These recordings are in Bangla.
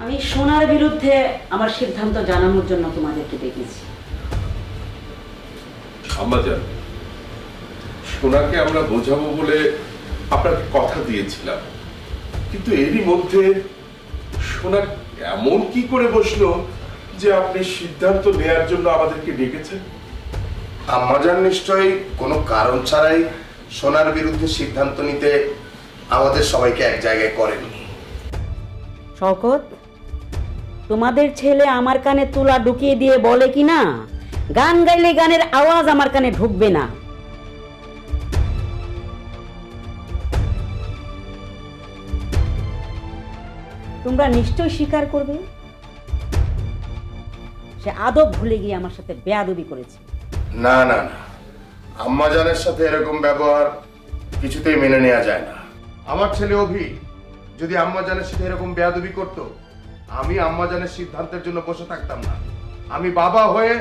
আমি সোনার বিরুদ্ধে আমার সিদ্ধান্ত জানানোর জন্য তোমাদেরকে ডেকেছি। আম্মাজান, সোনাকে আমরা বোঝাবো বলে আপনাকে কথা দিয়েছিলাম, কিন্তু এরই মধ্যে সোনা এমন কি করে বসলো যে আপনি সিদ্ধান্ত নেয়ার জন্য আমাদেরকে ডেকেছেন? আম্মাজান নিশ্চয়ই কোনো কারণ ছাড়াই সোনার বিরুদ্ধে সিদ্ধান্ত নিতে আমাদের সবাইকে এক জায়গায় করেননি। শওকত, তোমাদের ছেলে আমার কানে তুলা ঢুকিয়ে দিয়ে বলে কি না, গান গাইলে গানের আওয়াজ আমার কানে ঢুকবে না। তোমরা নিশ্চয় স্বীকার করবে সে আদব ভুলে গিয়ে আমার সাথে বেয়াদবি করেছে। না না না, আম্মাজানের সাথে এরকম ব্যবহার কিছুতেই মেনে নেওয়া যায় না। আমার ছেলে অভি যদি আম্মাজানের সাথে এরকম বেয়াদবি করতো, আমি আম্মাজানের সিদ্ধান্তের জন্য বসে থাকতাম না। আমি বাবা হয়ে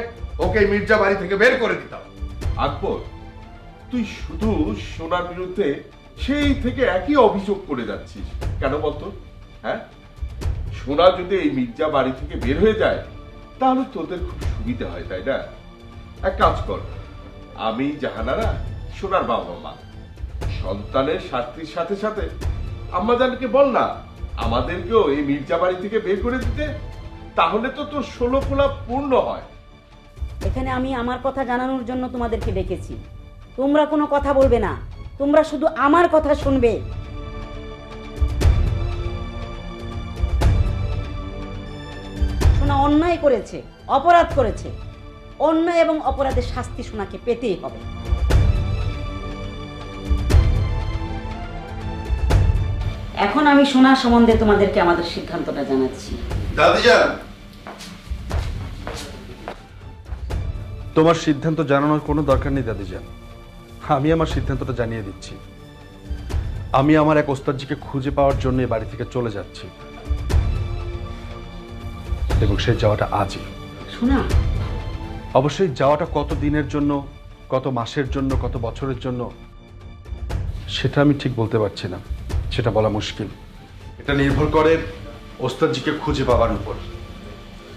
ওকে মির্জা বাড়ি থেকে বের করে দিতাম। আকবর, তুই শুধু সোনার বিরুদ্ধে সেই থেকে একই অভিযোগ করে যাচ্ছিস কেন বলতো? হ্যাঁ, সোনা যদি এই মির্জা বাড়ি থেকে বের হয়ে যায় তাহলে তোদের খুব সুবিধা হয়, তাই না? এক কাজ কর, আমি জাহানারা সোনার বাবা মা, সন্তানের স্বার্থের সাথে সাথে আম্মাজানকে বল না আমাদেরকেও এই মির্জা বাড়ি থেকে বের করে দিতে, তাহলে তো তোর 16 কোলা পূর্ণ হয়। এখানে আমি আমার কথা জানানোর জন্য তোমাদেরকে ডেকেছি। তোমরা কোনো কথা বলবে না, তোমরা শুধু আমার কথা শুনবে। সোনা অন্যায় করেছে, অপরাধ করেছে। অন্যায় এবং অপরাধের শাস্তি সোনাকে পেতেই হবে। এখন আমি সোনা সম্বন্ধে তোমাদেরকে আমাদের সিদ্ধান্তটা জানাচ্ছি। দাদিজান, তোমার সিদ্ধান্ত জানানোর কোনো দরকার নেই দাদিজান, আমি আমার সিদ্ধান্তটা জানিয়ে দিচ্ছি। আমি আমার এক ওস্তাদজিকে খুঁজে পাওয়ার জন্য এই বাড়ি থেকে চলে যাচ্ছি, এবং সেই যাওয়াটা আজই। সোনা, অবশ্যই যাওয়াটা কত দিনের জন্য, কত মাসের জন্য, কত বছরের জন্য সেটা আমি ঠিক বলতে পারছি না, সেটা বলা মুশকিল। এটা নির্ভর করে ওস্তাদজিকে খুঁজে পাওয়ার উপর।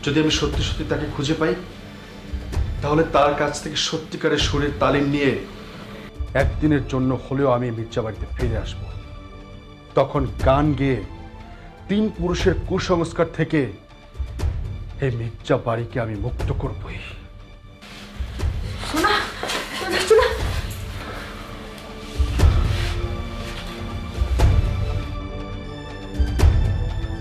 যদি আমি সত্যি সত্যি তাকে খুঁজে পাই, তাহলে তার কাছ থেকে সত্যিকারের সুরের তালিম নিয়ে একদিনের জন্য হলেও আমি মির্জা বাড়িতে ফিরে আসব। তখন গান গেয়ে 3 পুরুষের কুসংস্কার থেকে এই মির্জা বাড়িকে আমি মুক্ত করবই।